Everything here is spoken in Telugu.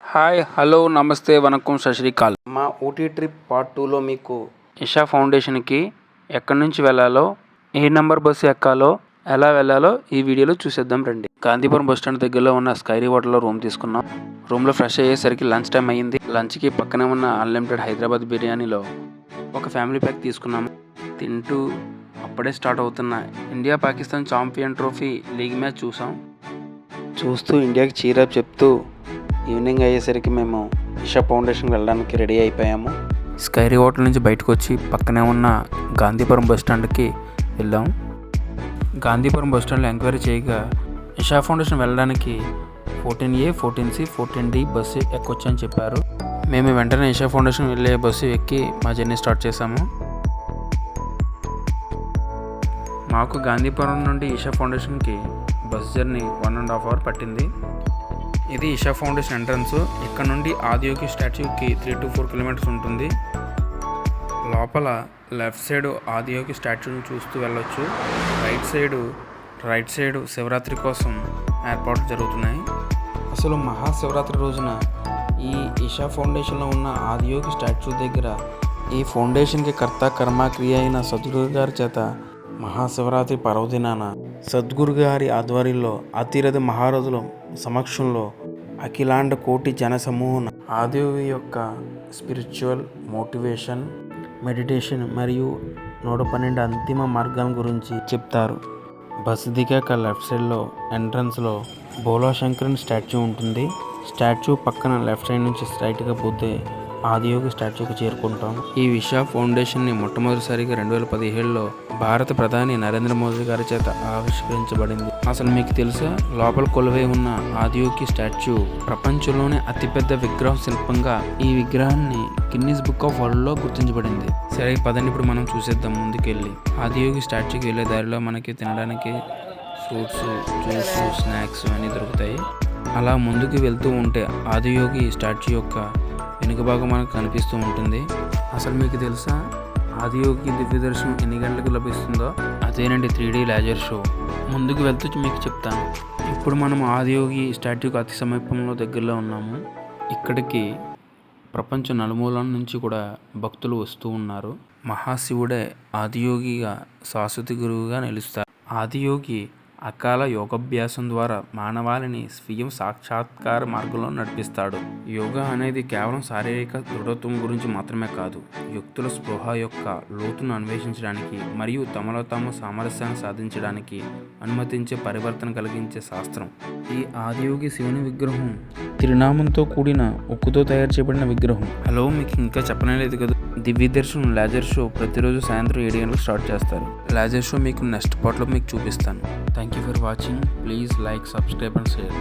హాయ్ హలో నమస్తే వనక్కం సశ్రీకాల్. మా ఊటీ ట్రిప్ పార్ట్ 2లో మీకు ఇషా ఫౌండేషన్కి ఎక్కడి నుంచి వెళ్ళాలో, ఏ నెంబర్ బస్సు ఎక్కాలో, ఎలా వెళ్ళాలో ఈ వీడియోలో చూసేద్దాం రండి. గాంధీపురం బస్ స్టాండ్ దగ్గరలో ఉన్న స్కైరీ హోటల్లో రూమ్ తీసుకున్నాం. రూమ్లో ఫ్రెష్ అయ్యేసరికి లంచ్ టైం అయ్యింది. లంచ్కి పక్కనే ఉన్న అన్లిమిటెడ్ హైదరాబాద్ బిర్యానీలో ఒక ఫ్యామిలీ ప్యాక్ తీసుకున్నాము. తింటూ అప్పుడే స్టార్ట్ అవుతున్న India Pakistan champion trophy league match చూస్తూ ఇండియాకి చీరప్ చెప్తూ ఈవినింగ్ అయ్యేసరికి మేము ఇషా ఫౌండేషన్కి వెళ్ళడానికి రెడీ అయిపోయాము. స్కైరీ హోటల్ నుంచి బయటకు వచ్చి పక్కనే ఉన్న గాంధీపురం బస్ స్టాండ్కి వెళ్ళాం. గాంధీపురం బస్ స్టాండ్లో ఎంక్వైరీ చేయగా ఇషా ఫౌండేషన్ వెళ్ళడానికి 14A, 14C, 14D బస్సు ఎక్కొచ్చు అని చెప్పారు. మేము వెంటనే ఇషా ఫౌండేషన్ వెళ్ళే బస్సు ఎక్కి మా జర్నీ స్టార్ట్ చేసాము. మాకు గాంధీపురం నుండి ఇషా ఫౌండేషన్కి బస్ జర్నీ 1.5 hours పట్టింది. ఇది ఇషా ఫౌండేషన్ ఎంట్రన్స్. ఇక్కడ నుండి ఆదియోగి స్టాచ్యూకి 3 to 4 kilometers ఉంటుంది. లోపల లెఫ్ట్ సైడ్ ఆదియోగి స్టాచ్యూని చూస్తూ వెళ్ళొచ్చు. రైట్ సైడ్ శివరాత్రి కోసం ఏర్పాట్లు జరుగుతున్నాయి. అసలు మహాశివరాత్రి రోజున ఈ ఇషా ఫౌండేషన్లో ఉన్న ఆదియోగి స్టాచ్యూ దగ్గర ఈ ఫౌండేషన్కి కర్త కర్మక్రియ అయిన సద్గురు గారి చేత మహాశివరాత్రి పర్వదినాన సద్గురు గారి ఆధ్వర్యంలో అతిరథ మహారథుల సమక్షంలో అఖిలాండ కోటి జన సమూహం ఆదియోగి యొక్క స్పిరిచువల్ మోటివేషన్, మెడిటేషన్ మరియు 112 అంతిమ మార్గాల గురించి చెప్తారు. బస్సు దిగాక లెఫ్ట్ సైడ్లో ఎంట్రన్స్లో భోలాశంకరుని స్టాచ్యూ ఉంటుంది. స్టాచ్యూ పక్కన లెఫ్ట్ సైడ్ నుంచి స్ట్రైట్గా పోతే ఆదియోగి స్టాచ్యూకి చేరుకుంటాం. ఈ ఇషా ఫౌండేషన్ని మొట్టమొదటిసారిగా 2017లో భారత ప్రధాని నరేంద్ర మోదీ గారి చేత ఆవిష్కరించబడింది. అసలు మీకు తెలుసా, లోపల కొలువై ఉన్న ఆదియోగి స్టాచ్యూ ప్రపంచంలోనే అతిపెద్ద విగ్రహ శిల్పంగా ఈ విగ్రహాన్ని గిన్నిస్ బుక్ ఆఫ్ వరల్డ్లో గుర్తించబడింది. సరే పదండి, ఇప్పుడు మనం చూసేద్దాం ముందుకెళ్ళి. ఆదియోగి స్టాచ్యూకి వెళ్ళే దారిలో మనకి తినడానికి ఫ్రూట్స్, జ్యూస్, స్నాక్స్ అన్నీ దొరుకుతాయి. అలా ముందుకు వెళ్తూ ఉంటే ఆదియోగి స్టాచ్యూ యొక్క వెనుక భాగం మనకు కనిపిస్తూ ఉంటుంది. అసలు మీకు తెలుసా, ఆదియోగి దివ్య దర్శనం ఎన్ని గంటలకు లభిస్తుందో? అదేనండి 3D లేజర్ షో. ముందుకు వెళ్తూ మీకు చెప్తాను. ఇప్పుడు మనం ఆదియోగి స్టాట్యూకి అతి సమీపంలో దగ్గరలో ఉన్నాము. ఇక్కడికి ప్రపంచ నలుమూలల నుంచి కూడా భక్తులు వస్తూ ఉన్నారు. మహాశివుడే ఆదియోగిగా శాశ్వత గురువుగా నిలుస్తారు. ఆదియోగి అకాల యోగాభ్యాసం ద్వారా మానవాళిని స్వయం సాక్షాత్కార మార్గంలో నడిపిస్తాడు. యోగా అనేది కేవలం శారీరక దృఢత్వం గురించి మాత్రమే కాదు, వ్యక్తుల స్పృహ యొక్క లోతును అన్వేషించడానికి మరియు తమలో తాము సామరస్యాన్ని సాధించడానికి అనుమతించే పరివర్తన కలిగించే శాస్త్రం. ఈ ఆదియోగి శివుని విగ్రహం తిరునామంతో కూడిన ఉక్కుతో తయారు చేయబడిన విగ్రహం. హలో, మీకు ఇంకా చెప్పలేదు కదా, దివ్య దర్శనం లేజర్ షో ప్రతిరోజు సాయంత్రం 7 గంటలకు స్టార్ట్ చేస్తారు. లేజర్ షో మీకు నెక్స్ట్ పార్ట్లో మీకు చూపిస్తాను. Thank you for watching. Please like, subscribe and share.